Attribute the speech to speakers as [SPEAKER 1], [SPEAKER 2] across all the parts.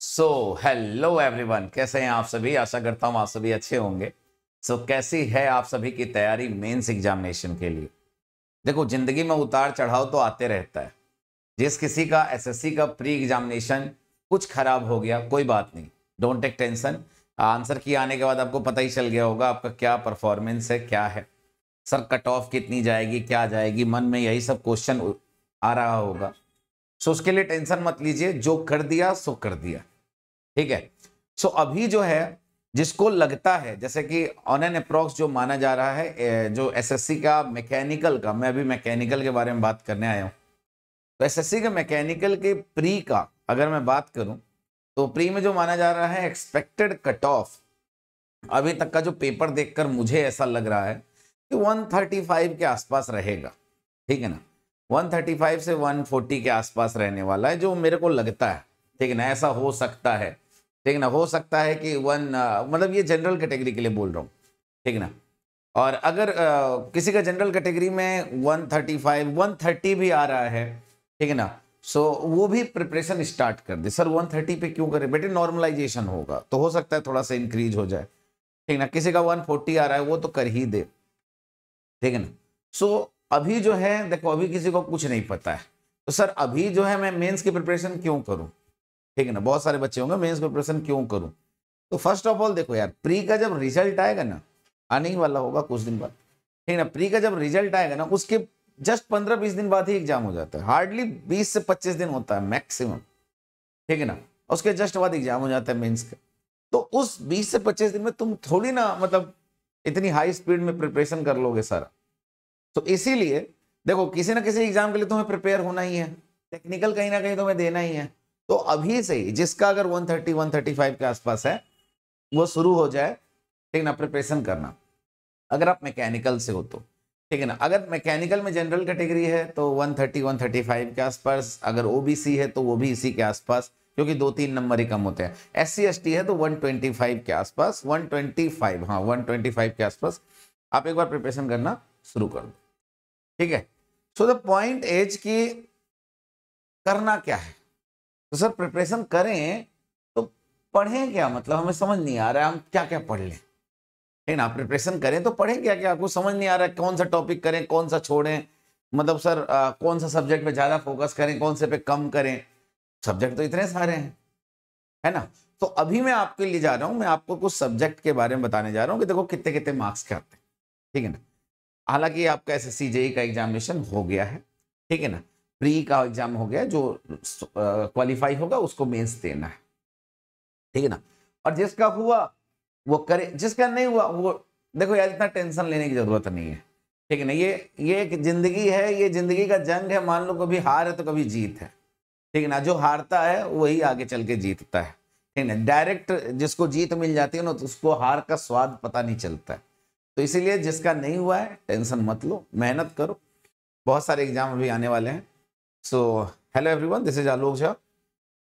[SPEAKER 1] So hello everyone, कैसे हैं आप सभी। आशा करता हूँ आप सभी अच्छे होंगे। कैसी है आप सभी की तैयारी मेंस एग्जामिनेशन के लिए। देखो, जिंदगी में उतार चढ़ाव तो आते रहता है। जिस किसी का एसएससी का प्री एग्जामिनेशन कुछ खराब हो गया, कोई बात नहीं, डोंट टेक टेंशन। आंसर की आने के बाद आपको पता ही चल गया होगा आपका क्या परफॉर्मेंस है, क्या है। सर कट ऑफ कितनी जाएगी, क्या जाएगी, मन में यही सब क्वेश्चन आ रहा होगा। उसके लिए टेंशन मत लीजिए, जो कर दिया सो कर दिया, ठीक है। अभी जो है, जिसको लगता है जैसे कि ऑन एन अप्रॉक्स जो माना जा रहा है, जो एसएससी का मैकेनिकल का, मैं अभी मैकेनिकल के बारे में बात करने आया हूं। तो एसएससी के मैकेनिकल के प्री का अगर मैं बात करूं, तो प्री में जो माना जा रहा है एक्सपेक्टेड कट ऑफ, अभी तक का जो पेपर देखकर मुझे ऐसा लग रहा है कि 135 के आसपास रहेगा, ठीक है ना। 135 से 140 के आसपास रहने वाला है, जो मेरे को लगता है, ठीक है ना। ऐसा हो सकता है, ठीक है ना, हो सकता है कि मतलब ये जनरल कैटेगरी के लिए बोल रहा हूँ, ठीक है ना। और अगर किसी का जनरल कैटेगरी में 135 130 भी आ रहा है, ठीक है ना, वो भी प्रिपरेशन स्टार्ट कर दे। सर 130 पे क्यों करे बेटे, नॉर्मलाइजेशन होगा तो हो सकता है थोड़ा सा इंक्रीज हो जाए, ठीक ना। किसी का 140 आ रहा है वो तो कर ही दे, ठीक है ना। अभी जो है देखो, अभी किसी को कुछ नहीं पता है, तो सर अभी जो है मैं मेंस की प्रिपरेशन क्यों करूं, ठीक है ना। बहुत सारे बच्चे होंगे मेंस की प्रिपरेशन क्यों करूं। तो फर्स्ट ऑफ ऑल देखो यार, प्री का जब रिजल्ट आएगा ना, आने ही वाला होगा कुछ दिन बाद, ठीक है ना। प्री का जब रिजल्ट आएगा ना, उसके जस्ट 15-20 दिन बाद ही एग्जाम हो जाता है। हार्डली 20 से 25 दिन होता है मैक्सिमम, ठीक है ना। उसके जस्ट बाद एग्जाम हो जाता है मेंस का। तो उस 20 से 25 दिन में तुम थोड़ी ना मतलब इतनी हाई स्पीड में प्रिपरेशन कर लोगे सारा। तो इसीलिए देखो, किसी ना किसी एग्जाम के लिए तुम्हें प्रिपेयर होना ही है, टेक्निकल कहीं ना कहीं तुम्हें देना ही है। तो अभी से ही जिसका अगर 130 135 के आसपास है, वो शुरू हो जाए, ठीक ना, प्रिपरेशन करना। अगर आप मैकेनिकल से हो तो, ठीक है ना। अगर मैकेनिकल में जनरल कैटेगरी है तो 130 135 के आसपास, अगर ओबीसी है तो वो भी इसी के आसपास, क्योंकि 2-3 नंबर ही कम होते हैं। SC ST है तो 125 के आसपास, 125, हाँ 125 के आसपास आप एक बार प्रिपरेशन करना शुरू कर दो, ठीक है। द पॉइंट इज कि करना क्या है। तो सर प्रिपरेशन करें तो पढ़ें क्या, मतलब हमें समझ नहीं आ रहा है हम क्या क्या पढ़ लें, है ना। प्रिपरेशन करें तो पढ़ें क्या क्या, आपको समझ नहीं आ रहा है कौन सा टॉपिक करें कौन सा छोड़ें, मतलब सर कौन सा सब्जेक्ट पे ज्यादा फोकस करें कौन से पे कम करें। सब्जेक्ट तो इतने सारे हैं, है ना। तो अभी मैं आपके लिए जा रहा हूं, मैं आपको कुछ सब्जेक्ट के बारे में बताने जा रहा हूं कि देखो कितने कितने मार्क्स के आते हैं, ठीक है ना। हालांकि आपका एसएससी जेई का एग्जामिनेशन हो गया है, ठीक है ना। प्री का एग्जाम हो गया, जो क्वालिफाई होगा उसको मेंस देना है, ठीक है ना। और जिसका हुआ वो करे, जिसका नहीं हुआ वो, देखो यार इतना टेंशन लेने की जरूरत नहीं है, ठीक है ना। ये एक जिंदगी है, ये जिंदगी का जंग है। मान लो कभी हार है तो कभी जीत है, ठीक है ना। जो हारता है वही आगे चल के जीतता है, ठीक है ना। डायरेक्ट जिसको जीत मिल जाती है ना, तो उसको हार का स्वाद पता नहीं चलता है। तो इसीलिए जिसका नहीं हुआ है टेंशन मत लो, मेहनत करो, बहुत सारे एग्जाम अभी आने वाले हैं। Hello everyone, this is Alok Jha,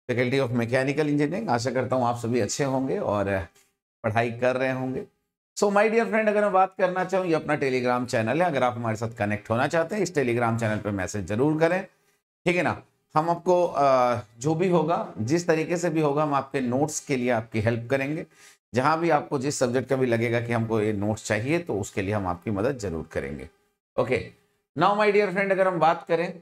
[SPEAKER 1] faculty of mechanical engineering. आशा करता हूँ आप सभी अच्छे होंगे और पढ़ाई कर रहे होंगे। माय डियर फ्रेंड, अगर मैं बात करना चाहूँ, ये अपना टेलीग्राम चैनल है। अगर आप हमारे साथ कनेक्ट होना चाहते हैं, इस टेलीग्राम चैनल पर मैसेज जरूर करें, ठीक है ना। हम आपको जो भी होगा, जिस तरीके से भी होगा, हम आपके नोट्स के लिए आपकी हेल्प करेंगे। जहां भी आपको जिस सब्जेक्ट का भी लगेगा कि हमको ये नोट्स चाहिए, तो उसके लिए हम आपकी मदद जरूर करेंगे। Okay, now my dear friend, अगर हम बात करें,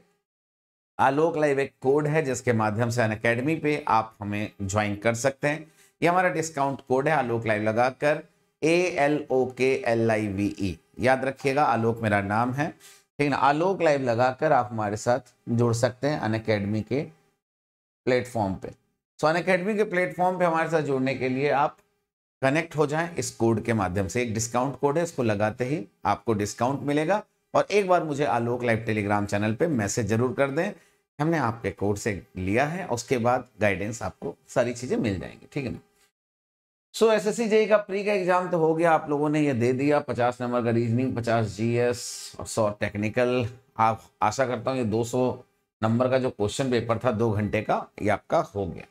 [SPEAKER 1] आलोक लाइव एक कोड है जिसके माध्यम से अनअकैडमी पे आप हमें ज्वाइन कर सकते हैं। ये हमारा डिस्काउंट कोड है, आलोक लाइव लगाकर ALOKLIVE, याद रखिएगा, आलोक मेरा नाम है, ठीक है ना। आलोक लाइव लगाकर आप हमारे साथ जुड़ सकते हैं अनअकैडमी के प्लेटफॉर्म पे। अनअकैडमी के प्लेटफॉर्म पे हमारे साथ जुड़ने के लिए आप कनेक्ट हो जाएं इस कोड के माध्यम से। एक डिस्काउंट कोड है, इसको लगाते ही आपको डिस्काउंट मिलेगा। और एक बार मुझे आलोक लाइव टेलीग्राम चैनल पे मैसेज जरूर कर दें, हमने आपके कोड से लिया है, उसके बाद गाइडेंस आपको सारी चीजें मिल जाएंगी, ठीक है ना। एसएससी जेई का प्री का एग्जाम तो हो गया, आप लोगों ने ये दे दिया। 50 नंबर का रीजनिंग, 50 जीएस और 100 टेक्निकल। आप आशा करता हूँ ये 200 नंबर का जो क्वेश्चन पेपर था 2 घंटे का, ये आपका हो गया,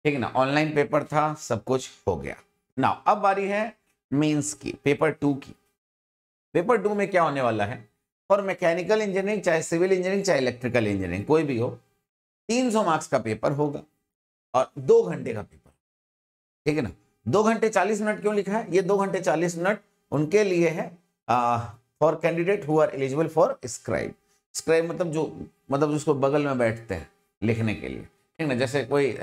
[SPEAKER 1] ठीक है ना। ऑनलाइन पेपर था, सब कुछ हो गया ना। अब बारी है मेंस की, पेपर 2 की। पेपर 2 में क्या होने वाला है, और मैकेनिकल इंजीनियरिंग, चाहे सिविल इंजीनियरिंग, चाहे इलेक्ट्रिकल इंजीनियरिंग, कोई भी हो, 300 मार्क्स का पेपर होगा। और 2 घंटे का पेपर, ठीक है ना। 2 घंटे 40 मिनट क्यों लिखा है? ये 2 घंटे 40 मिनट उनके लिए है for candidate who are eligible for scribe. Scribe मतलब जिसको बगल में बैठते हैं लिखने के लिए, ठीक ना। जैसे कोई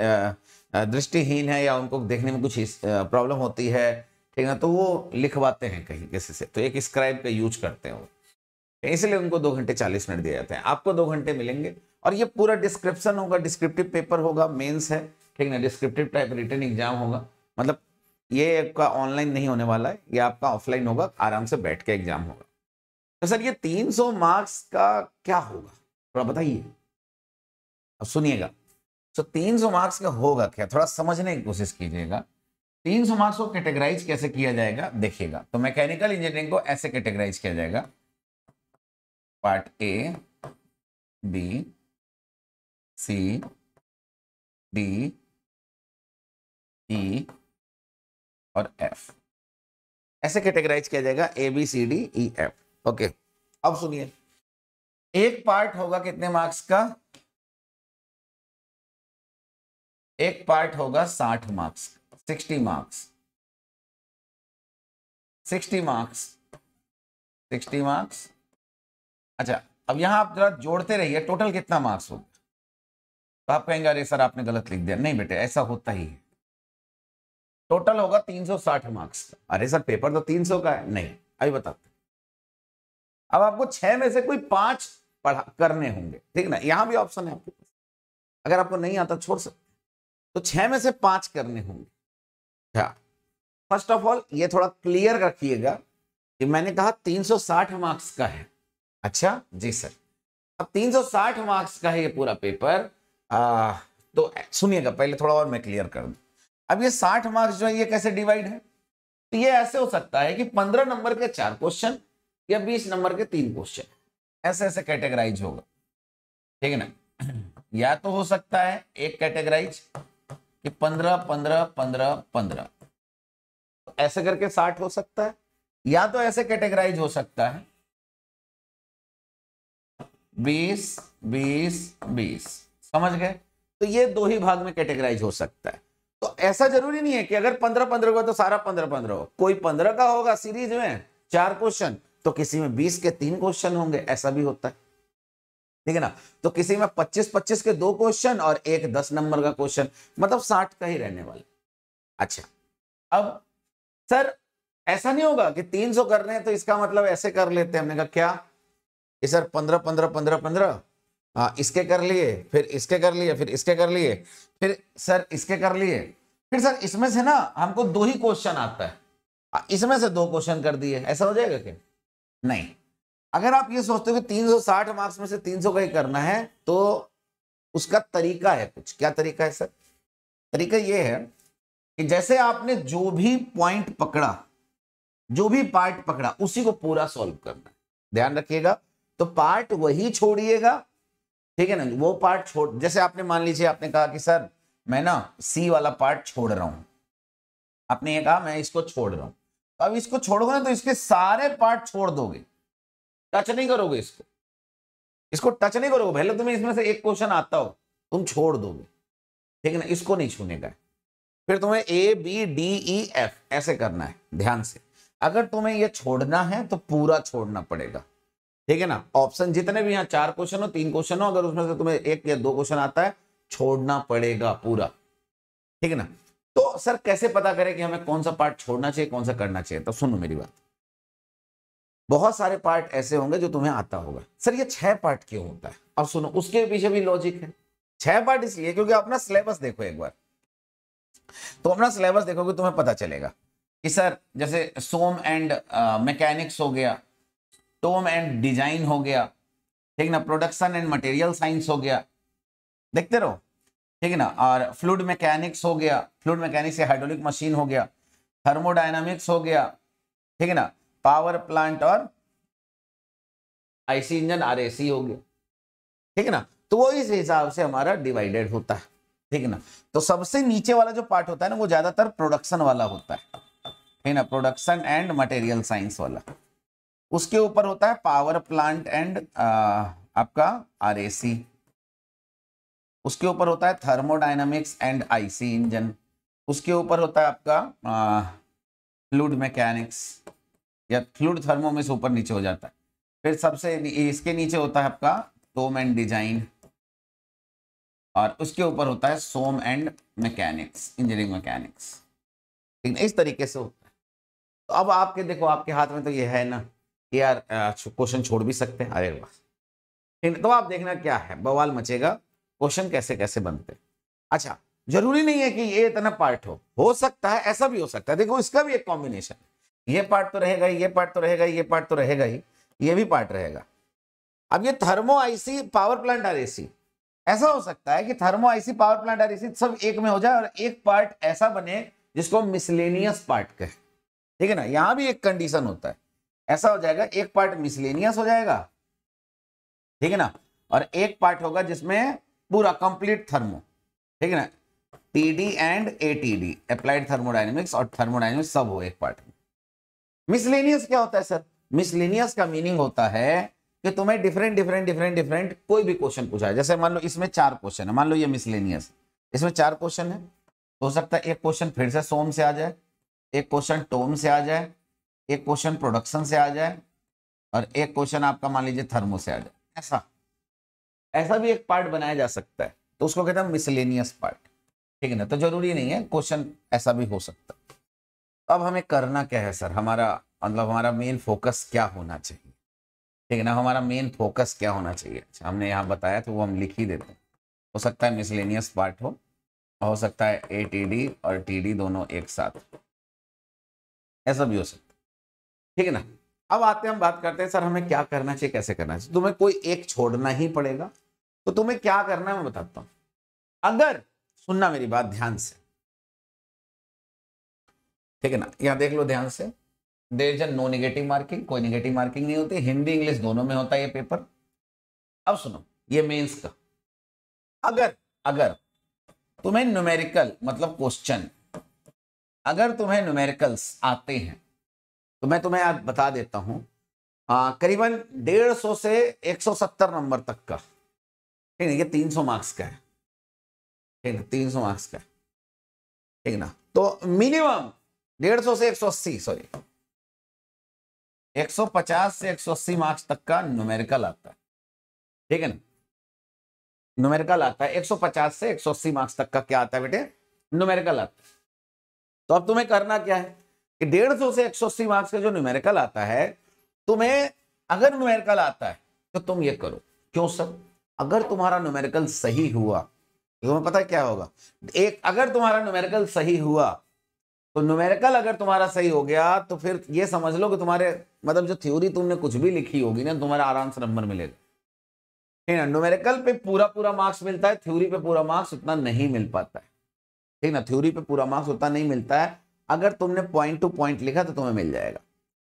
[SPEAKER 1] दृष्टिहीन है या उनको देखने में कुछ प्रॉब्लम होती है, ठीक है ना, तो वो लिखवाते हैं कहीं किसी से, तो एक स्क्राइब का यूज करते हैं वो, इसलिए उनको 2 घंटे 40 मिनट दिए जाते हैं। आपको 2 घंटे मिलेंगे और ये पूरा डिस्क्रिप्शन होगा, डिस्क्रिप्टिव पेपर होगा, मेंस है, ठीक ना, डिस्क्रिप्टिव टाइप रिटन एग्जाम होगा। मतलब ये आपका ऑनलाइन नहीं होने वाला है, ये आपका ऑफलाइन होगा, आराम से बैठ के एग्जाम होगा। तो सर ये 300 मार्क्स का क्या होगा, थोड़ा बताइए। अब सुनिएगा, तो 300 मार्क्स का होगा क्या, थोड़ा समझने की कोशिश कीजिएगा। 300 मार्क्स को कैटेगराइज कैसे किया जाएगा देखिएगा। तो मैकेनिकल इंजीनियरिंग को ऐसे कैटेगराइज किया जाएगा, part A, B, C, D, E और एफ, ऐसे कैटेगराइज किया जाएगा, A B C D E F. Okay, अब सुनिए, एक पार्ट होगा कितने मार्क्स का? एक पार्ट होगा 60 मार्क्स, 60 मार्क्स, 60 मार्क्स, 60 मार्क्स। अच्छा, अब यहां आप जरा जोड़ते रहिए, टोटल कितना मार्क्स होगा। तो आप कहेंगे अरे सर आपने गलत लिख दिया। नहीं बेटे, ऐसा होता ही है। टोटल होगा 360 मार्क्स का। अरे सर पेपर तो 300 का है। नहीं, अभी बताते। अब आपको 6 में से कोई 5 पढ़ा करने होंगे, ठीक ना। यहां भी ऑप्शन है आपके पास, अगर आपको नहीं आता छोड़ सकते। तो 6 में से 5 करने होंगे। फर्स्ट ऑफ ऑल ये थोड़ा क्लियर रखिएगा कि मैंने कहा 360 मार्क्स का है। अच्छा जी सर, अब 360 मार्क्स का है ये पूरा पेपर। तो सुनिएगा, पहले थोड़ा और मैं क्लियर कर दूं। अब ये 60 मार्क्स जो है ये कैसे डिवाइड है? तो ये ऐसे हो सकता है कि 15 नंबर के 4 क्वेश्चन या 20 नंबर के 3 क्वेश्चन, ऐसे ऐसे कैटेगराइज होगा, ठीक है ना। या तो हो सकता है एक कैटेगराइज कि 15 15 15 15, तो ऐसे करके 60 हो सकता है। या तो ऐसे कैटेगराइज हो सकता है 20 20 20, समझ गए। तो ये 2 ही भाग में कैटेगराइज हो सकता है। तो ऐसा जरूरी नहीं है कि अगर 15 15 का तो सारा 15 15 हो। कोई 15 का होगा सीरीज में 4 क्वेश्चन, तो किसी में 20 के 3 क्वेश्चन होंगे, ऐसा भी होता है, ठीक है ना। तो किसी में 25 25 के 2 क्वेश्चन और एक 10 नंबर का क्वेश्चन, मतलब 60 का ही रहने वाला। अच्छा, अब सर ऐसा नहीं होगा कि 300 कर रहे हैं तो इसका मतलब ऐसे कर लेते हैं। हमने कहा क्या कि सर 15 15 15 15, हाँ इसके कर लिए, फिर इसके कर लिए, फिर इसके कर लिए, फिर सर इसके कर लिए, फिर सर इसमें से ना हमको 2 ही क्वेश्चन आता है, इसमें से 2 क्वेश्चन कर दिए, ऐसा हो जाएगा क्या? नहीं। अगर आप ये सोचते हो कि 360 मार्क्स में से 300 का ही करना है, तो उसका तरीका है कुछ। क्या तरीका है सर? तरीका ये है कि जैसे आपने जो भी पॉइंट पकड़ा, जो भी पार्ट पकड़ा, उसी को पूरा सॉल्व करना है। ध्यान रखिएगा, तो पार्ट वही छोड़िएगा, ठीक है ना। वो पार्ट छोड़, जैसे आपने मान लीजिए आपने कहा कि सर मैं ना सी वाला पार्ट छोड़ रहा हूं, आपने ये कहा मैं इसको छोड़ रहा हूं। तो अब इसको छोड़ोगे ना तो इसके सारे पार्ट छोड़ दोगे, टच नहीं करोगे इसको, इसको टच नहीं करोगे। पहले तुम्हें इसमें से एक क्वेश्चन आता हो, तुम छोड़ दोगे, ठीक है ना, इसको नहीं छूने का है। फिर तुम्हें A B D E F ऐसे करना है, ध्यान से। अगर तुम्हें ये छोड़ना है तो पूरा छोड़ना पड़ेगा, ठीक है ना। ऑप्शन जितने भी यहाँ 4 क्वेश्चन हो 3 क्वेश्चन हो, अगर उसमें से तुम्हें 1 या 2 क्वेश्चन आता है, छोड़ना पड़ेगा पूरा, ठीक है ना। तो सर कैसे पता करें कि हमें कौन सा पार्ट छोड़ना चाहिए, कौन सा करना चाहिए? तो सुनो मेरी बात, बहुत सारे पार्ट ऐसे होंगे जो तुम्हें आता होगा। सर ये 6 पार्ट क्यों होता है? अब सुनो, उसके पीछे भी लॉजिक है। 6 पार्ट इसलिए क्योंकि अपना सिलेबस देखो एक बार, तो अपना सिलेबस देखोगे तुम्हें पता चलेगा कि सर जैसे सोम एंड मैकेनिक्स हो गया, टोम एंड डिजाइन हो गया, ठीक ना, प्रोडक्शन एंड मटेरियल साइंस हो गया, देखते रहो, ठीक है ना। और फ्लूइड मैकेनिक्स हो गया, फ्लूइड मैकेनिक्स से हाइड्रोलिक मशीन हो गया, थर्मोडायनामिक्स हो गया, ठीक है ना, पावर प्लांट और आईसी इंजन आरएसी हो गया, ठीक है ना। तो वो इस हिसाब से हमारा डिवाइडेड होता है, ठीक है ना। तो सबसे नीचे वाला जो पार्ट होता है ना, वो ज्यादातर प्रोडक्शन वाला होता है, ठीक है ना, प्रोडक्शन एंड मटेरियल साइंस वाला। उसके ऊपर होता है पावर प्लांट एंड आपका आरएसी। उसके ऊपर होता है थर्मोडायनामिक्स एंड आईसी इंजन, उसके ऊपर होता है आपका फ्लूइड मैकेनिक्स या फ्लूइड थर्मो में से ऊपर नीचे हो जाता है। फिर सबसे इसके नीचे होता है आपका टोम एंड डिजाइन, और उसके ऊपर होता है सोम एंड मैकेनिक्स, इंजीनियरिंग मैकेनिक्स। ठीक है, इस तरीके से होता है। तो अब आपके देखो, आपके हाथ में तो ये है ना कि यार क्वेश्चन छोड़ भी सकते हैं, अरे वाह। ठीक, तो आप देखना क्या है, बवाल मचेगा, क्वेश्चन कैसे कैसे बनते हैं। अच्छा, जरूरी नहीं है कि ये इतना पार्ट हो सकता है ऐसा भी हो सकता है। देखो इसका भी एक कॉम्बिनेशन, ये पार्ट तो रहेगा ही, ये पार्ट तो रहेगा ही, ये पार्ट तो रहेगा ही, ये भी पार्ट रहेगा। अब ये थर्मो आईसी पावर प्लांट और एसी, ऐसा हो सकता है कि थर्मो आईसी पावर प्लांट और एसी सब एक में हो जाए और एक पार्ट ऐसा बने जिसको मिसलेनियस पार्ट कहे। ठीक है ना, यहां भी एक कंडीशन होता है, ऐसा हो जाएगा एक पार्ट मिसलेनियस हो जाएगा, ठीक है ना, और एक पार्ट होगा जिसमें पूरा कंप्लीट थर्मो, ठीक है ना, TD and ATD, applied thermodynamics और थर्मोडायनेमिक्स सब हो एक पार्ट में। मिसलेनियस क्या होता है सर? मिसलेनियस का मीनिंग होता है कि तुम्हें डिफरेंट कोई भी क्वेश्चन पूछा है। जैसे मान लो इसमें 4 क्वेश्चन है, मान लो ये मिसलेनियस, इसमें 4 क्वेश्चन है, हो सकता है एक क्वेश्चन फिर से सोम से आ जाए, एक क्वेश्चन टोम से आ जाए, एक क्वेश्चन प्रोडक्शन से आ जाए, और एक क्वेश्चन आपका मान लीजिए थर्मो से आ जाए। ऐसा भी एक पार्ट बनाया जा सकता है, तो उसको कहते हैं मिसलेनियस पार्ट। ठीक है ना, तो जरूरी नहीं है, क्वेश्चन ऐसा भी हो सकता है। अब हमें करना क्या है सर, हमारा मतलब हमारा मेन फोकस क्या होना चाहिए? ठीक है ना, हमारा मेन फोकस क्या होना चाहिए? अच्छा, हमने यहाँ बताया तो वो हम लिख ही देते हैं। हो सकता है मिसलेनियस पार्ट हो सकता है एटीडी और टीडी दोनों एक साथ, ऐसा भी हो सकता है। ठीक है ना, अब आते हैं, हम बात करते हैं सर हमें क्या करना चाहिए, कैसे करना चाहिए। तुम्हें कोई एक छोड़ना ही पड़ेगा, तो तुम्हें क्या करना है मैं बताता हूं। अगर सुनना मेरी बात ध्यान से, ठीक है ना, यहां देख लो ध्यान से, there is no negative marking, कोई नेगेटिव मार्किंग नहीं होती, हिंदी इंग्लिश दोनों में होता है ये पेपर। अब सुनो, ये मेंस का, अगर अगर तुम्हें न्यूमेरिकल मतलब क्वेश्चन, अगर तुम्हें न्यूमेरिकल्स आते हैं तो मैं तुम्हें आज बता देता हूं, करीबन 150 से 170 नंबर तक का, ठीक है, ये 300 मार्क्स का है, ठीक है, 300 मार्क्स का है, ठीक है ना, तो मिनिमम 150 से 180, सॉरी 150 से 180 मार्क्स तक का न्यूमेरिकल आता है। ठीक है ना, न्यूमेरिकल आता है 150 से 180 मार्क्स तक का, क्या आता है बेटे? न्यूमेरिकल आता है। तो अब तुम्हें करना क्या है कि 150 से 180 मार्क्स का जो न्यूमेरिकल आता है, तुम्हें अगर न्यूमेरिकल आता है तो तुम ये करो। क्यों सर? अगर तुम्हारा न्यूमेरिकल सही हुआ तो तुम्हें पता है क्या होगा, अगर तुम्हारा न्यूमेरिकल सही हुआ तो न्यूमेरिकल अगर तुम्हारा सही हो गया तो फिर ये समझ लो कि तुम्हारे मतलब जो थ्योरी तुमने कुछ भी लिखी होगी ना, तुम्हारा आराम से नंबर मिलेगा। ठीक है, न्यूमेरिकल पे पूरा मार्क्स मिलता है, थ्योरी पे पूरा मार्क्स उतना नहीं मिल पाता है। ठीक ना, थ्योरी पे पूरा मार्क्स उतना नहीं मिलता है, अगर तुमने पॉइंट टू पॉइंट लिखा तो तुम्हें मिल जाएगा।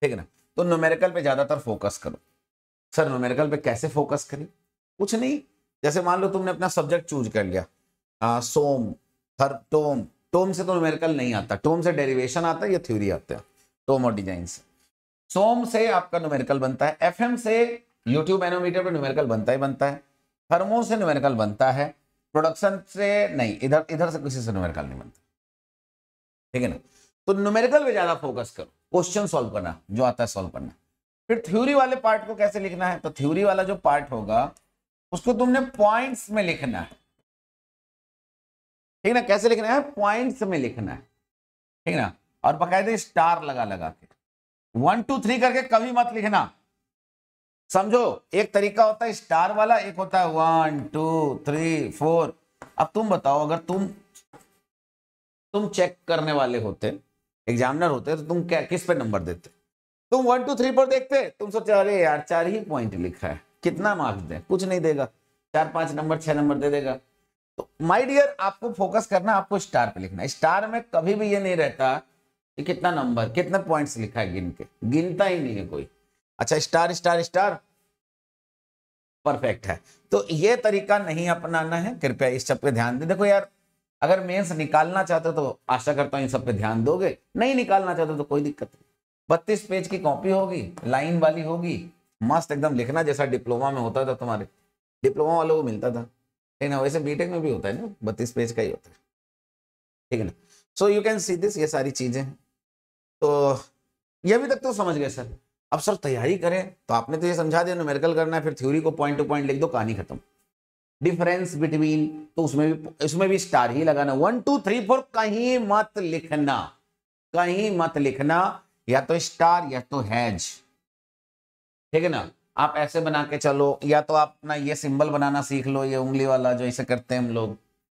[SPEAKER 1] ठीक है ना, तो न्यूमेरिकल पे ज्यादातर फोकस करो। सर न्यूमेरिकल पे कैसे फोकस करें? कुछ नहीं, जैसे मान लो तुमने अपना सब्जेक्ट चूज कर लिया, सोम, टोम, टोम से तो न्यूमेरिकल नहीं आता, टोम से डेरिवेशन आता है या थ्योरी आता है, टोम और डिजाइन से। सोम से आपका न्यूमेरिकल बनता है, एफएम से यूट्यूब एनोमीटर पे न्यूमेरिकल बनता ही बनता है, थर्मो से न्यूमेरिकल बनता है, प्रोडक्शन से नहीं, इधर से किसी से न्यूमेरिकल नहीं बनता। ठीक है ना, तो न्यूमेरिकल पे ज्यादा फोकस करो, क्वेश्चन सॉल्व करना, जो आता है सॉल्व करना। फिर थ्योरी वाले पार्ट को कैसे लिखना है, तो थ्योरी वाला जो पार्ट होगा उसको तुमने पॉइंट्स में लिखना है। ठीक है ना, कैसे लिखना है? पॉइंट्स में लिखना है। ठीक है ना, और बकायदे स्टार लगा लगा के 1 2 3 करके कभी मत लिखना, समझो। एक तरीका होता है स्टार वाला, एक होता है 1 2 3 4। अब तुम बताओ, अगर तुम चेक करने वाले होते, एग्जामिनर होते, तो तुम क्या किस पे नंबर देते? तुम 1 2 3 पर देखते, तुम सोचे अरे यार 4 ही पॉइंट लिखा है, कितना मार्क्स दे? कुछ नहीं देगा, 4 5 नंबर 6 नंबर दे देगा। तो माय डियर, आपको फोकस करना, आपको स्टार पे लिखना है। स्टार में कभी भी ये नहीं रहता कि कितना नंबर, कितने पॉइंट्स लिखा है, गिन के गिनता ही नहीं है कोई। अच्छा, स्टार स्टार स्टार परफेक्ट है। तो ये तरीका नहीं अपनाना है, कृपया इस सब पे ध्यान दे। देखो यार, अगर मेंस निकालना चाहते हो तो आशा करता हूं इन सब पे ध्यान दोगे, नहीं निकालना चाहते तो कोई दिक्कत नहीं। 32 पेज की कॉपी होगी, लाइन वाली होगी, मस्त एकदम लिखना, जैसा डिप्लोमा में होता था, तुम्हारे डिप्लोमा वालों को मिलता था। ठीक ना, वैसे बीटेक में भी होता है ना, 32 पेज का ही होता है, ठीक है ना। So you can see this, ये सारी चीजें। तो ये अभी तक तो समझ गए सर। अब सर तैयारी करें तो आपने तो ये समझा दिया न्यूमेरिकल करना है, फिर थ्योरी को पॉइंट टू पॉइंट लिख दो, कहानी खत्म। डिफरेंस बिटवीन, तो उसमें भी स्टार ही लगाना, 1 2 3 4 कहीं मत लिखना, कहीं मत लिखना, या तो स्टार या तो हैज, ठीक है ना। आप ऐसे बना के चलो, या तो आप अपना ये सिंबल बनाना सीख लो, ये उंगली वाला जो ऐसे करते हैं हम लोग,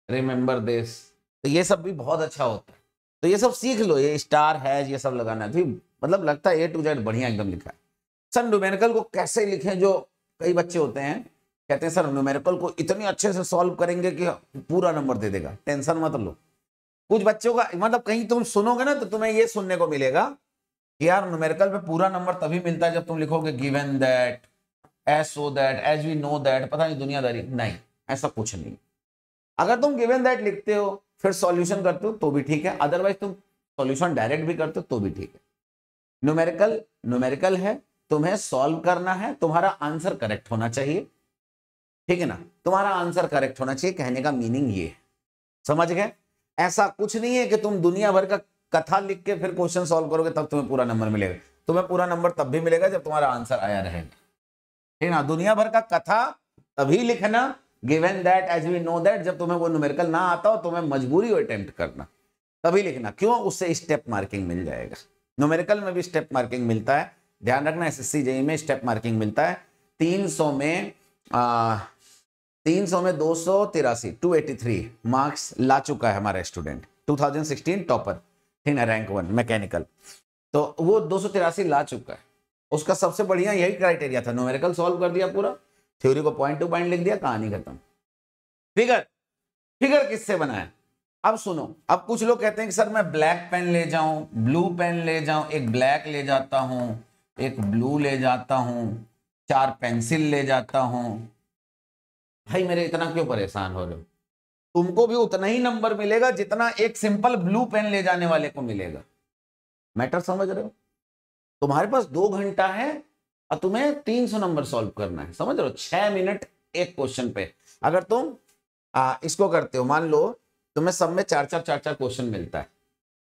[SPEAKER 1] रिमेंबर दिस, तो ये सब भी बहुत अच्छा होता है। तो ये सब सीख लो, ये स्टार हैज ये सब लगाना, तो मतलब लगता है A to Z बढ़िया एकदम लिखा है। सर न्यूमेरिकल को कैसे लिखें, जो कई बच्चे होते हैं कहते हैं सर न्यूमेरिकल को इतने अच्छे से सॉल्व करेंगे कि पूरा नंबर दे देगा, टेंशन मत लो। कुछ बच्चों का मतलब कहीं तुम सुनोगे ना तो तुम्हें ये सुनने को मिलेगा कि यार न्यूमेरिकल पे पूरा नंबर तभी मिलता है जब तुम लिखोगे given that, as so that, as we know that, पता नहीं दुनियादारी, नहीं ऐसा कुछ नहीं। अगर तुम गिवन दैट लिखते हो फिर सॉल्यूशन करते हो तो भी ठीक है, अदरवाइज तुम सॉल्यूशन डायरेक्ट भी करते हो तो भी ठीक है। न्यूमेरिकल है, तुम्हें सॉल्व करना है, तुम्हारा आंसर करेक्ट होना चाहिए, ठीक है ना, तुम्हारा आंसर करेक्ट होना चाहिए, कहने का मीनिंग ये है, समझ गए। ऐसा कुछ नहीं है कि तुम दुनिया भर का कथा लिख के फिर क्वेश्चन सॉल्व करोगे तब तुम्हें पूरा नंबर मिलेगा। तुम्हें पूरा नंबर तब भी मिलेगा जब तुम्हारा आंसर आया रहेगा, ठीक ना। दुनिया भर का कथा तभी लिखना, given that, as we know that, जब तुम्हें वो न्यूमेरिकल ना आता हो, तुम्हें मजबूरी हो अटेम्प्ट करना, तभी लिखना। क्यों? उससे स्टेप मार्किंग मिल जाएगा। न्यूमेरिकल में भी स्टेप मार्किंग मिलता है, ध्यान रखना, एसएससी जेईई में स्टेप मार्किंग मिलता है। 300 में 283 मार्क्स ला चुका है हमारा स्टूडेंट, 2016 टॉपर, ठीक है, रैंक 1 मैकेनिकल, तो वो 283 ला चुका है। उसका सबसे बढ़िया यही क्राइटेरिया था, न्यूमेरिकल सॉल्व कर दिया पूरा, थ्योरी को पॉइंट टू पॉइंट लिख दिया, कहानी खत्म। फिगर किससे बना है? अब सुनो, अब कुछ लोग कहते हैं कि सर मैं ब्लैक पेन ले जाऊं, ब्लू पेन ले जाऊं, एक ब्लैक ले जाता हूं, एक ब्लू ले जाता हूं, 4 पेंसिल ले जाता हूं। भाई मेरे इतना क्यों परेशान हो रहे हो? तुमको भी उतना ही नंबर मिलेगा जितना एक सिंपल ब्लू पेन ले जाने वाले को मिलेगा। मैटर समझ रहे हो? तुम्हारे पास 2 घंटा है और तुम्हें 300 नंबर सॉल्व करना है, समझ रहे हो? 6 मिनट एक क्वेश्चन पे। अगर तुम इसको करते हो, मान लो तुम्हें सब में 4 क्वेश्चन मिलता है,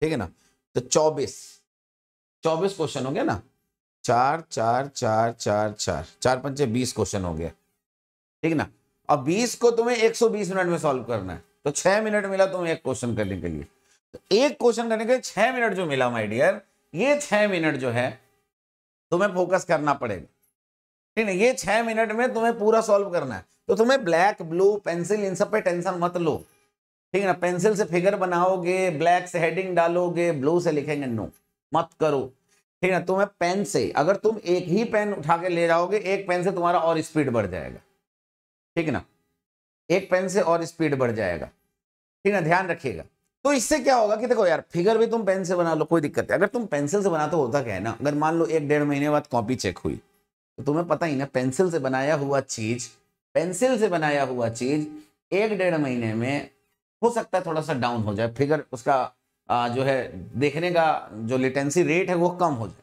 [SPEAKER 1] ठीक है ना, तो 24 क्वेश्चन हो गया ना, 4 4 4 4 4 4 पंचे 20 क्वेश्चन हो गया, ठीक है ना। अब 20 को तुम्हें 120 मिनट में सॉल्व करना है, तो 6 मिनट मिला तुम्हें एक क्वेश्चन करने के लिए। तो एक क्वेश्चन करने के लिए 6 मिनट जो मिला माय डियर, ये 6 मिनट जो है तुम्हें फोकस करना पड़ेगा, ठीक है। ये 6 मिनट में तुम्हें पूरा सॉल्व करना है, तो तुम्हें ब्लैक, ब्लू, पेंसिल, इन सब पे टेंशन मत लो, ठीक है ना। पेंसिल से फिगर बनाओगे, ब्लैक से हेडिंग डालोगे, ब्लू से लिखेंगे, नो मत करो, ठीक है ना। तुम्हें पेन से, अगर तुम एक ही पेन उठा के ले जाओगे, एक पेन से तुम्हारा और स्पीड बढ़ जाएगा, ठीक है ना, एक पेन से और स्पीड बढ़ जाएगा, ठीक है ना, ध्यान रखिएगा। तो इससे क्या होगा कि देखो यार, फिगर भी तुम पेन से बना लो, कोई दिक्कत है। अगर तुम पेंसिल से बनाते होता क्या है ना, अगर मान लो 1-1.5 महीने बाद कॉपी चेक हुई, तो तुम्हें पता ही ना, पेंसिल से बनाया हुआ चीज 1-1.5 महीने में हो सकता है थोड़ा सा डाउन हो जाए, फिगर उसका जो है देखने का जो लेटेंसी रेट है वो कम हो जाए।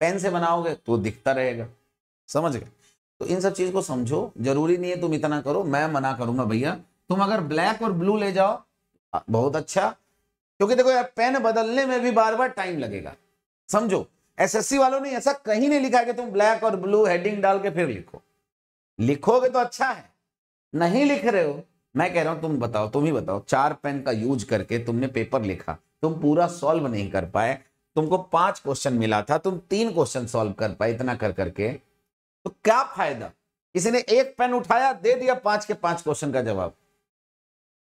[SPEAKER 1] पेन से बनाओगे तो दिखता रहेगा, समझ गए? तो इन सब चीज को समझो, जरूरी नहीं है तुम इतना करो, मैं मना करूंगा भैया। तुम अगर ब्लैक और ब्लू ले जाओ बहुत अच्छा, क्योंकि देखो यार पेन बदलने में भी बार बार टाइम लगेगा, समझो। एसएससी वालों ने ऐसा कहीं नहीं लिखा है कि तुम ब्लैक और ब्लू हेडिंग डाल के फिर लिखो, लिखोगे तो अच्छा है, नहीं लिख रहे हो, मैं कह रहा हूं तुम बताओ, तुम ही बताओ, 4 पेन का यूज करके तुमने पेपर लिखा, तुम पूरा सॉल्व नहीं कर पाए, तुमको 5 क्वेश्चन मिला था, तुम 3 क्वेश्चन सॉल्व कर पाए, इतना कर करके, तो क्या फायदा? किसी ने एक पेन उठाया, दे दिया 5 के 5 क्वेश्चन का जवाब,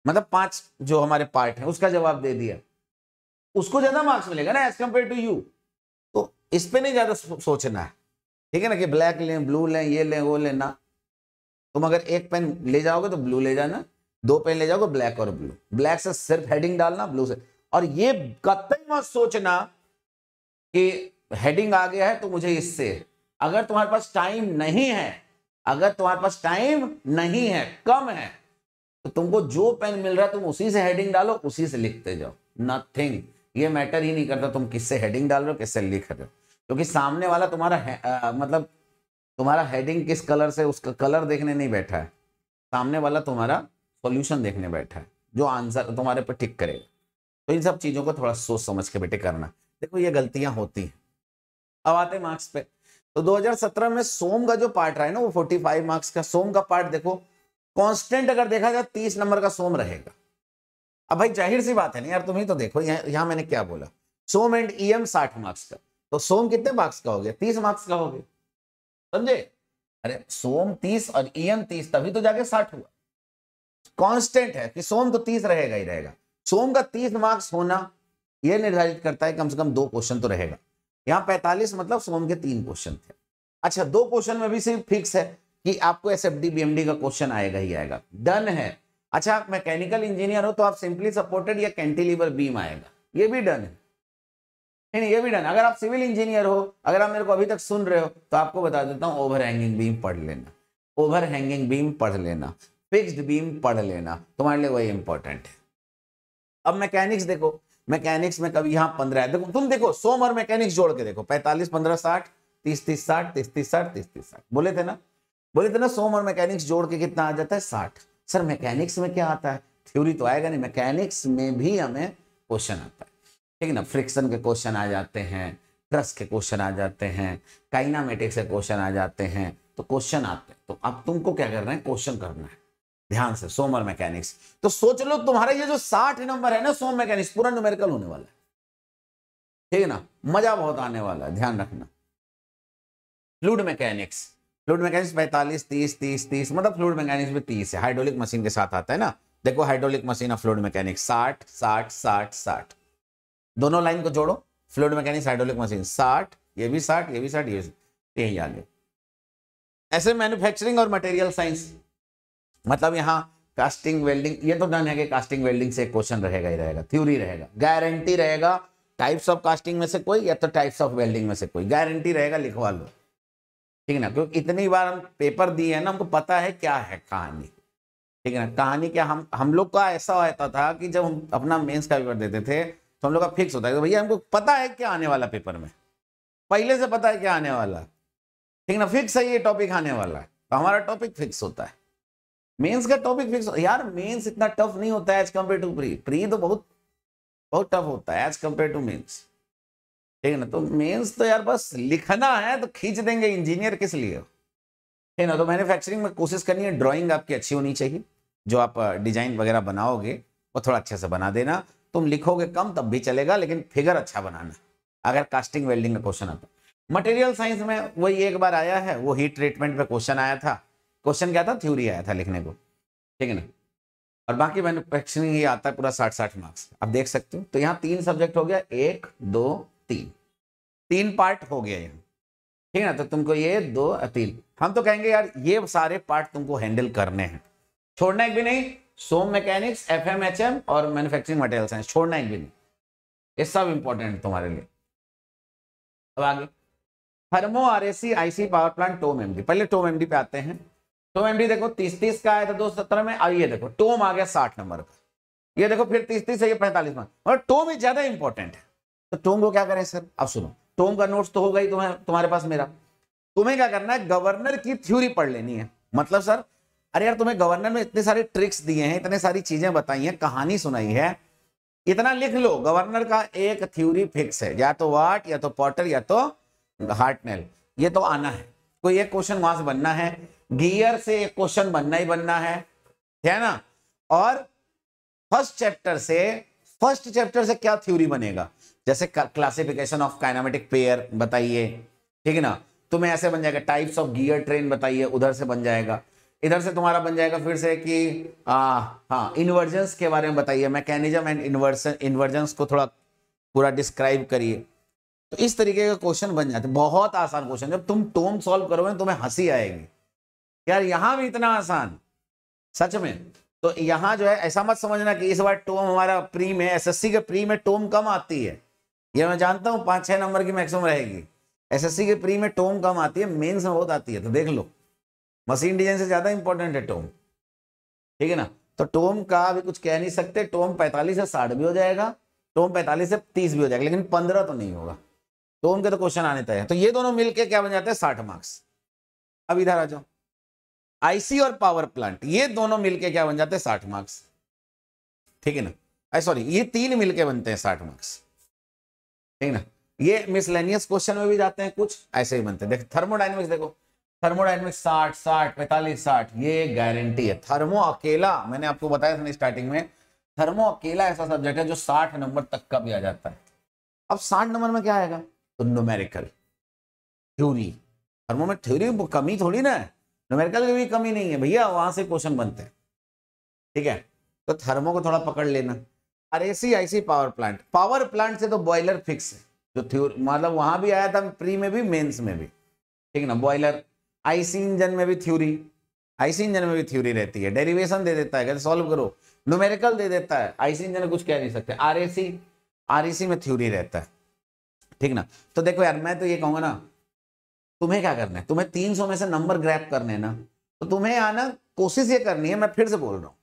[SPEAKER 1] मतलब 5 जो हमारे पार्ट है उसका जवाब दे दिया, उसको ज्यादा मार्क्स मिलेगा ना एज कंपेयर टू यू। तो इस पे नहीं ज्यादा सोचना है, ठीक है ना, कि ब्लैक लें, ब्लू लें, ये लें, वो लेना। तुम अगर एक पेन ले जाओगे तो ब्लू ले जाना, 2 पेन ले जाओगे ब्लैक और ब्लू, ब्लैक से सिर्फ हेडिंग डालना, ब्लू से। और ये कतई मत सोचना कि हेडिंग आ गया है तो मुझे इससे, अगर तुम्हारे पास टाइम नहीं है, अगर तुम्हारे पास टाइम नहीं है, कम है, तो तुमको जो पेन मिल रहा है तुम उसी से हेडिंग डालो, उसी से लिखते जाओ, नथिंग। ये मैटर ही नहीं करता तुम किससे हेडिंग डाल रहे हो, किससे लिख रहे हो, क्योंकि सामने वाला तुम्हारा मतलब तुम्हारा हेडिंग किस कलर से, उसका कलर देखने नहीं बैठा है, सामने वाला तुम्हारा सॉल्यूशन देखने बैठा है जो आंसर तुम्हारे पे टिक करेगा। तो इन सब चीजों को थोड़ा सोच समझ के बेटे करना। देखो ये गलतियां होती हैं। अब आते हैं मार्क्स पे। तो 2017 में सोम का जो पार्ट रहा है ना वो 45 मार्क्स का सोम का पार्ट देखो कांस्टेंट अगर देखा जाए 30 नंबर का सोम रहेगा। अब भाई जाहिर सी बात है ना यार, तुम ही तो देखो यहाँ मैंने क्या बोला, सोम एंड ईएम 60 मार्क्स का, तो सोम कितने मार्क्स का हो गया? 30 मार्क्स का हो गया, समझे? अरे सोम 30 और ईएम 30 तभी तो जाके 60 हुआ। कांस्टेंट है कि सोम तो 30 रहेगा ही रहेगा। सोम का 30 मार्क्स होना यह निर्धारित करता है कम से कम 2 क्वेश्चन तो रहेगा। यहाँ 45 मतलब सोम के 3 क्वेश्चन थे। अच्छा 2 क्वेश्चन में भी सिर्फ फिक्स है कि आपको एसएफडी बीएमडी का क्वेश्चन आएगा ही आएगा, डन है। अच्छा आप मैकेनिकल इंजीनियर हो तो आप सिंपली सपोर्टेड या कैंटिलीवर बीम आएगा, ये भी डन है। नहीं ये भी डन। अगर आप सिविल इंजीनियर हो, अगर आप मेरे को अभी तक सुन रहे हो तो आपको बता देता हूँ ओवर हैंगिंग बीम पढ़ लेना, ओवर हैंगिंग बीम पढ़ लेना, फिक्स्ड बीम पढ़ लेना, तुम्हारे लिए वही इंपॉर्टेंट है। अब मैकेनिक्स देखो, मैकेनिक्स में कभी यहाँ 15 है, देखो तुम देखो सोम और मैकेनिक्स जोड़ के देखो 45 15 60 30 30 60 30 30 60 30 30 60 बोले थे ना सोम और मैकेनिक्स जोड़ के कितना आ जाता है? 60। सर मैकेनिक्स में क्या आता है? थ्योरी तो आएगा नहीं, मैकेनिक्स में भी हमें क्वेश्चन आता है, ठीक है ना। फ्रिक्शन के क्वेश्चन आ जाते हैं, ट्रस के क्वेश्चन आ जाते हैं, काइनामेटिक्स के क्वेश्चन आ जाते हैं, तो क्वेश्चन आते हैं। तो अब तुमको क्या करना है? क्वेश्चन करना है ध्यान से, सोम और मैकेनिक्स। तो सोच लो तुम्हारा ये जो 60 नंबर है ना सोम मैकेनिक्स पूरा न्यूमेरिकल होने वाला है, ठीक है ना, मजा बहुत आने वाला है, ध्यान रखना। फ्लूइड मैकेनिक्स 45 30 30 30 मतलब फ्लूइड मैकेनिक्स में 30 है, हाइड्रोलिक मशीन के साथ आता है ना। देखो हाइड्रोलिक मशीन और फ्लूइड मैकेनिक्स 60 60 60 60, दोनों लाइन को जोड़ो, फ्लूइड मैकेनिक्स हाइड्रोलिक मशीन 60, ये भी 60 ये भी 60 ये भी, यही आगे। ऐसे मैन्युफैक्चरिंग और मटेरियल साइंस मतलब यहाँ कास्टिंग वेल्डिंग, ये तो डन है कि कास्टिंग वेल्डिंग से क्वेश्चन रहेगा ही रहेगा, थ्योरी रहेगा, गारंटी रहेगा। टाइप्स ऑफ कास्टिंग में से कोई या तो टाइप्स ऑफ वेल्डिंग में से कोई, गारंटी रहेगा, लिखवा लो, ठीक है ना। क्योंकि इतनी बार हम पेपर दिए हैं ना, हमको पता है क्या है कहानी, ठीक है ना। कहानी क्या, हम लोग का ऐसा होता था कि जब हम अपना मेंस का पेपर देते थे तो हम लोग का फिक्स होता है तो भैया हमको पता है क्या आने वाला पेपर में, पहले से पता है क्या आने वाला, ठीक है ना, फिक्स है ये टॉपिक आने वाला है, तो हमारा टॉपिक फिक्स होता है। मेंस का टॉपिक फिक्स यार, मेंस इतना टफ नहीं होता है as compare to pre, pre तो बहुत टफ होता है एज कम्पेयर टू मेंस, ठीक है ना। तो मेंस तो यार बस लिखना है तो खींच देंगे, इंजीनियर किस लिए, ठीक है ना। तो मैन्युफैक्चरिंग में कोशिश करनी है, ड्राइंग आपकी अच्छी होनी चाहिए, जो आप डिजाइन वगैरह बनाओगे वो थोड़ा अच्छे से बना देना। तुम लिखोगे कम तब भी चलेगा, लेकिन फिगर अच्छा बनाना अगर कास्टिंग वेल्डिंग का क्वेश्चन आता। मटेरियल साइंस में वही एक बार आया है, वो हीट ट्रीटमेंट पे क्वेश्चन आया था, क्वेश्चन क्या था? थ्योरी आया था लिखने को, ठीक है ना। और बाकी मैन्युफैक्चरिंग ही आता है पूरा 60 मार्क्स, आप देख सकते हो। तो यहाँ 3 सब्जेक्ट हो गया, 1 2 3 पार्ट हो गया यहाँ, ठीक है ना। तो तुमको ये 2 3, हम तो कहेंगे यार ये सारे पार्ट तुमको हैंडल करने हैं, छोड़ना एक भी नहीं। सोम मैकेनिक्स, एफएमएचएम और मैन्युफैक्चरिंग मटेरियल साइंस छोड़ना एक भी नहीं, ये सब इंपॉर्टेंट है तुम्हारे लिए। अब आगे thermo RAC IC power plant TOM MD, पहले टोम एमडी पे आते हैं। टोम एमडी देखो 30 का आया था 2017 में, अब ये देखो टोम आ गया 60 नंबर का, ये देखो फिर 30 है, ये 45 मार्क्स, और टोम ही ज्यादा इंपॉर्टेंट है। तो टोम को क्या करें सर? अब सुनो, टोम का नोट्स तो होगा ही तुम्हारे पास मेरा, तुम्हें क्या करना है? गवर्नर की थ्योरी पढ़ लेनी है। मतलब सर अरे यार तुम्हें गवर्नर में इतने सारे ट्रिक्स दिए हैं, इतने सारी चीजें बताई हैं, कहानी सुनाई है, इतना लिख लो। गवर्नर का एक थ्योरी फिक्स है, या तो वाट या तो पॉटर या तो हार्टनेल, ये तो आना है, कोई एक क्वेश्चन वहां से बनना है, गियर से एक क्वेश्चन बनना ही बनना है ना। और फर्स्ट चैप्टर से क्या थ्योरी बनेगा, जैसे क्लासिफिकेशन ऑफ काइनेमेटिक पेयर बताइए, ठीक है ना। तुम्हें ऐसे बन जाएगा टाइप्स ऑफ गियर ट्रेन बताइए, उधर से बन जाएगा। इधर से तुम्हारा बन जाएगा फिर से कि हाँ इन्वर्जन्स के बारे में बताइए, मैकेनिज्म एंड इन्वर्जन्स को थोड़ा पूरा डिस्क्राइब करिए। तो इस तरीके का क्वेश्चन बन जाते हैं, बहुत आसान क्वेश्चन। जब तुम टोम सॉल्व करोगे तुम्हें हंसी आएगी यार, यहां भी इतना आसान, सच में। तो यहां जो है ऐसा मत समझना कि इस बार टोम हमारा प्री में, एसएससी के प्री में टोम कम आती है, ये मैं जानता हूं 5-6 नंबर की मैक्सिमम रहेगी। एसएससी के प्री में टोम कम आती है, मेंस में बहुत आती है। तो देख लो मशीन डिजाइन से ज्यादा इंपॉर्टेंट है टोम, ठीक है ना। तो टोम का अभी कुछ कह नहीं सकते, टोम 45 से 60 भी हो जाएगा, टोम 45 से 30 भी हो जाएगा, लेकिन 15 तो नहीं होगा। टोम के तो क्वेश्चन आने तय है। तो ये दोनों मिलके क्या बन जाते हैं? 60 मार्क्स। अब इधर आ जाओ, आईसी और पावर प्लांट ये दोनों मिलके क्या बन जाते हैं 60 मार्क्स, ठीक है ना, सॉरी ये तीन मिलके बनते हैं 60 मार्क्स, ठीक है ना। ये मिसलेनियस क्वेश्चन में भी जाते हैं कुछ ऐसे ही बनते हैं। देखो थर्मोडायनेमिक्स, देखो थर्मोडायनेमिक्स 60 60 45 60 ये गारंटी है। थर्मो अकेला, मैंने आपको बताया था स्टार्टिंग में, थर्मो अकेला ऐसा सब्जेक्ट है जो 60 नंबर तक का भी आ जाता है। अब 60 नंबर में क्या आएगा, तो न्यूमेरिकल थ्योरी, थर्मो में थ्योरी कमी थोड़ी ना है, न्यूमेरिकल की भी कमी नहीं है भैया, वहां से क्वेश्चन बनते हैं, ठीक है। तो थर्मो को थोड़ा पकड़ लेना। आरएसी आईसी पावर प्लांट से तो बॉयलर फिक्स है, जो थ्योरी मतलब वहां भी आया था प्री में भी मेंस में भी, ठीक है ना। बॉयलर, आईसी इंजन में भी थ्योरी, आईसी इंजन में भी थ्योरी रहती है, डेरिवेशन दे देता है, कहते सॉल्व करो, न्यूमेरिकल दे देता है, आईसी इंजन में कुछ कह नहीं सकते। आरएसी में थ्योरी रहता है, ठीक ना। तो देखो यार मैं तो ये कहूंगा ना, तुम्हें क्या करना है, तुम्हें 300 में से नंबर ग्रैब करने ना, तो तुम्हें आना कोशिश ये करनी है, मैं फिर से बोल रहा हूं,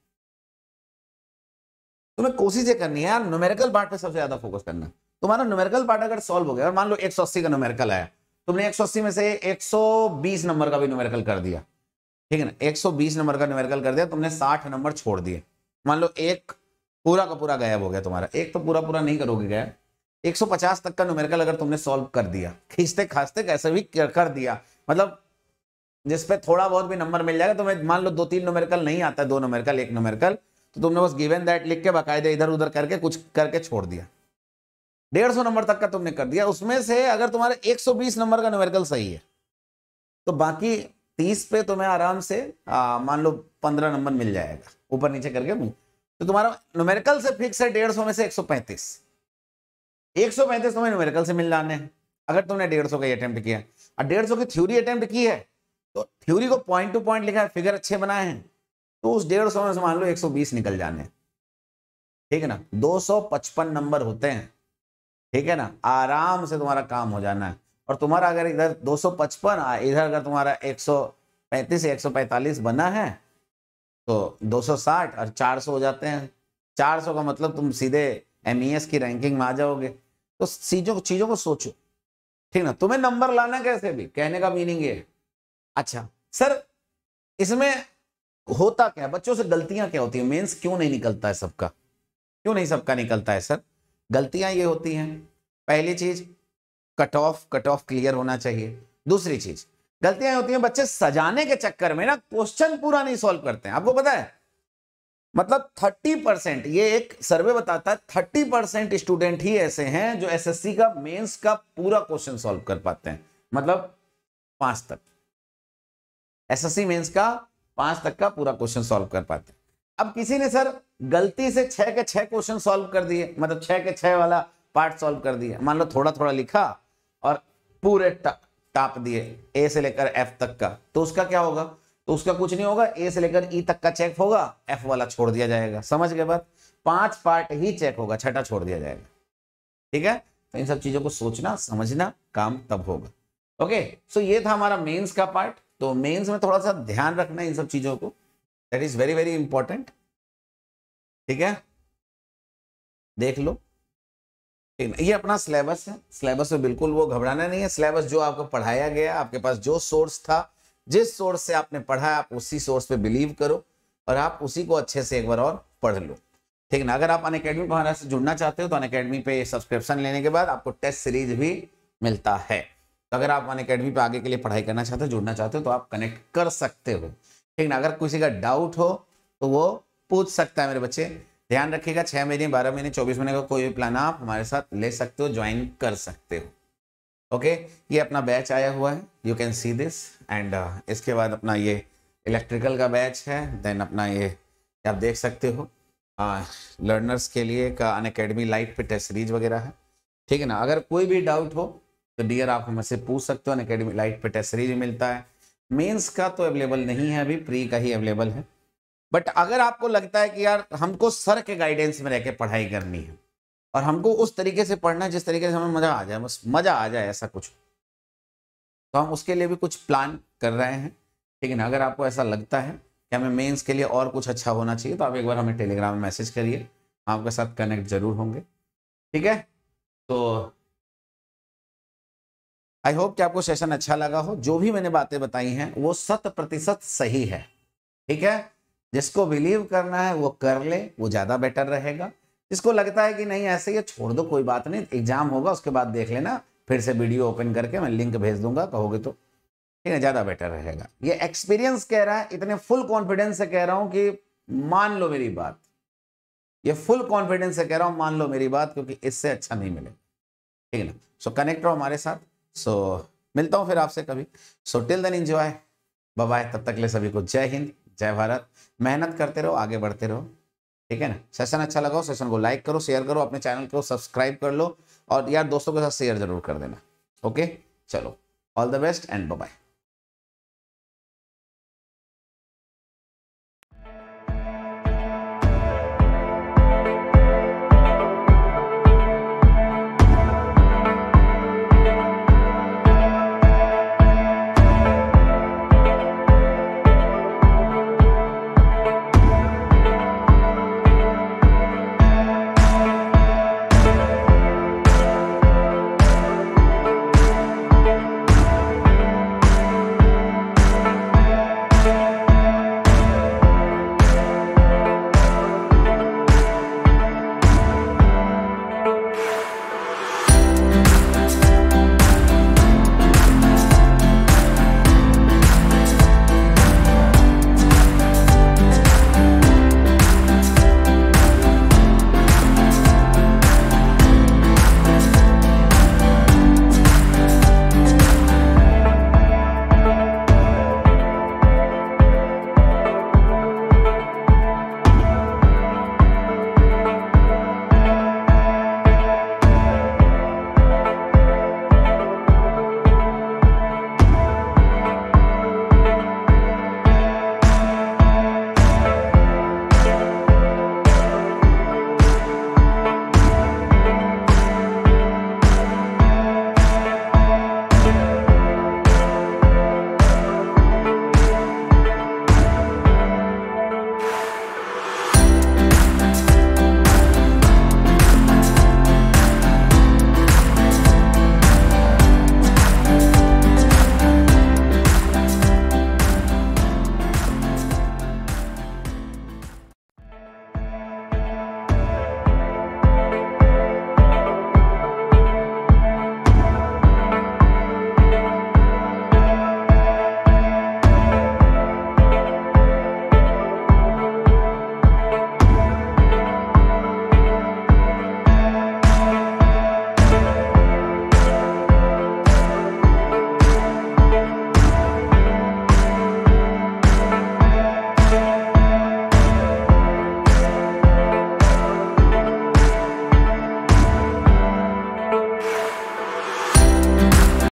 [SPEAKER 1] तुम्हें कोशिश ये करनी है यार न्यूमेरिकल पार्ट पे सबसे ज्यादा फोकस करना। तुम्हारा न्यूमेरिकल पार्ट अगर सॉल्व हो गया और मान लो 180 का न्यूमेरिकल आया, तुमने 180 में से 120 नंबर का भी न्यूमेरिकल कर दिया, ठीक है ना, 120 नंबर का न्यूमेरिकल कर दिया, तुमने 60 नंबर छोड़ दिए, मान लो एक पूरा का पूरा गायब हो गया तुम्हारा, एक तो पूरा पूरा नहीं करोगे गायब, 150 तक का न्यूमेरिकल अगर तुमने सॉल्व कर दिया, खींचते खांचते कैसे भी कर दिया, मतलब जिसपे थोड़ा बहुत भी नंबर मिल जाएगा, तुम्हें मान लो 2-3 न्यूमेरिकल नहीं आता है, 2 न्यूमेरिकल 1 न्यूमेरिकल, तो तुमने बस गिवन दैट लिख के बाकायदे इधर उधर करके कुछ करके छोड़ दिया, 150 नंबर तक का तुमने कर दिया। उसमें से अगर तुम्हारे 120 नंबर का न्यूमेरिकल सही है, तो बाकी 30 पे तुम्हें आराम से मान लो 15 नंबर मिल जाएगा ऊपर नीचे करके तो तुम्हारा न्यूमेरिकल से फिक्स है 150 में से 135, 135 तुम्हें न्यूमेरिकल से मिल जाने हैं अगर तुमने 150 का अटेम्प्ट किया। और 150 की थ्योरी अटेम्प्ट की है, तो थ्योरी को पॉइंट टू पॉइंट लिखा है, फिगर अच्छे बनाए हैं, तो उस 150 में से मान लो 120 निकल जाने, ठीक है ना। 255 नंबर होते हैं, ठीक है ना, आराम से तुम्हारा काम हो जाना है। और तुम्हारा अगर इधर 255 इधर अगर तुम्हारा 135 145 बना है, तो 260 और 400 हो जाते हैं। 400 का मतलब तुम सीधे एमईएस की रैंकिंग में आ जाओगे। तो चीजों को सोचो, ठीक ना। तुम्हें नंबर लाना कैसे भी, कहने का मीनिंग ये। अच्छा सर इसमें होता क्या है, बच्चों से गलतियां क्या होती है, मेंस क्यों नहीं निकलता है सबका, क्यों नहीं सबका निकलता है सर। गलतियां ये होती हैं, पहली चीज कट ऑफ क्लियर होना चाहिए। दूसरी चीज गलतियां होती हैं, बच्चे सजाने के चक्कर में ना क्वेश्चन पूरा नहीं सॉल्व करते हैं। आपको पता है मतलब 30%, ये एक सर्वे बताता है 30% स्टूडेंट ही ऐसे हैं जो एसएससी का मेंस का पूरा क्वेश्चन सॉल्व कर पाते हैं, मतलब 5 तक, एसएससी मेंस का 5 तक का पूरा क्वेश्चन सॉल्व कर पाते हैं। अब किसी ने सर गलती से 6 के 6 क्वेश्चन सॉल्व कर दिए, मतलब 6 के 6 वाला पार्ट सॉल्व कर दिया, मान लो थोड़ा थोड़ा लिखा और पूरे टाप दिए ए से लेकर एफ तक का, तो उसका क्या होगा, तो उसका कुछ नहीं होगा, ए से लेकर ई तक का चेक होगा, एफ वाला छोड़ दिया जाएगा। समझ गए बात, 5 पार्ट ही चेक होगा, 6ठा छोड़ दिया जाएगा, ठीक है। तो इन सब चीजों को सोचना समझना काम तब होगा। ओके सो ये था हमारा मेंस का पार्ट। तो मेंस में थोड़ा सा ध्यान रखना इन सब चीजों को, that is very very important, ठीक है। देख लो ये अपना सिलेबस है, सिलेबस में बिल्कुल वो घबराना नहीं है। सिलेबस जो आपको पढ़ाया गया, आपके पास जो सोर्स था, जिस सोर्स से आपने पढ़ा, आप उसी सोर्स पे बिलीव करो और आप उसी को अच्छे से एक बार और पढ़ लो, ठीक है ना। अगर आप अनअकैडमी हमारे से जुड़ना चाहते हो तो अनअकैडमी पे सब्सक्रिप्शन लेने के बाद आपको टेस्ट सीरीज भी मिलता है। तो अगर आप अनअकैडमी पे आगे के लिए पढ़ाई करना चाहते हो, जुड़ना चाहते हो, तो आप कनेक्ट कर सकते हो, ठीक ना। अगर किसी का डाउट हो तो वो पूछ सकता है मेरे बच्चे। ध्यान रखिएगा 6 महीने 12 महीने 24 महीने का कोई भी प्लान आप हमारे साथ ले सकते हो, ज्वाइन कर सकते हो। ओके ये अपना बैच आया हुआ है, you can see this and इसके बाद अपना ये इलेक्ट्रिकल का बैच है, देन अपना ये आप देख सकते हो लर्नर्स के लिए का अनअकैडमी लाइट पे टेस्ट सीरीज वगैरह है, ठीक है ना। अगर कोई भी डाउट हो तो डियर आप हमसे पूछ सकते हो, अनअकैडमी लाइट पे टेस्ट सीरीज मिलता है। मेंस का तो अवेलेबल नहीं है अभी, प्री का ही अवेलेबल है। बट अगर आपको लगता है कि यार हमको सर के गाइडेंस में रह के पढ़ाई करनी है और हमको उस तरीके से पढ़ना है जिस तरीके से हमें मजा आ जाए, बस मजा आ जाए ऐसा कुछ, तो हम उसके लिए भी कुछ प्लान कर रहे हैं, ठीक है ना। अगर आपको ऐसा लगता है कि हमें मेंस के लिए और कुछ अच्छा होना चाहिए तो आप एक बार हमें टेलीग्राम में मैसेज करिए, हम आपके साथ कनेक्ट जरूर होंगे, ठीक है। तो आई होप कि आपको सेशन अच्छा लगा हो। जो भी मैंने बातें बताई हैं वो 100% सही है, ठीक है। जिसको बिलीव करना है वो कर ले, वो ज़्यादा बेटर रहेगा। जिसको लगता है कि नहीं ऐसे ही छोड़ दो, कोई बात नहीं, एग्जाम होगा उसके बाद देख लेना, फिर से वीडियो ओपन करके मैं लिंक भेज दूंगा, कहोगे तो, ठीक है, ज़्यादा बेटर रहेगा। ये एक्सपीरियंस कह रहा है, इतने फुल कॉन्फिडेंस से कह रहा हूँ कि मान लो मेरी बात, ये फुल कॉन्फिडेंस से कह रहा हूँ, मान लो मेरी बात, क्योंकि इससे अच्छा नहीं मिलेगा, ठीक है ना। सो कनेक्ट रहो हमारे साथ। सो मिलता हूँ फिर आपसे कभी। So till then enjoy, bye bye. तब तक के लिए सभी को जय हिंद, जय भारत। मेहनत करते रहो, आगे बढ़ते रहो, ठीक है ना। सेशन अच्छा लगा हो, सेशन को लाइक करो, शेयर करो, अपने चैनल को सब्सक्राइब कर लो, और यार दोस्तों के साथ शेयर जरूर कर देना। ओके, चलो, all the best and bye bye.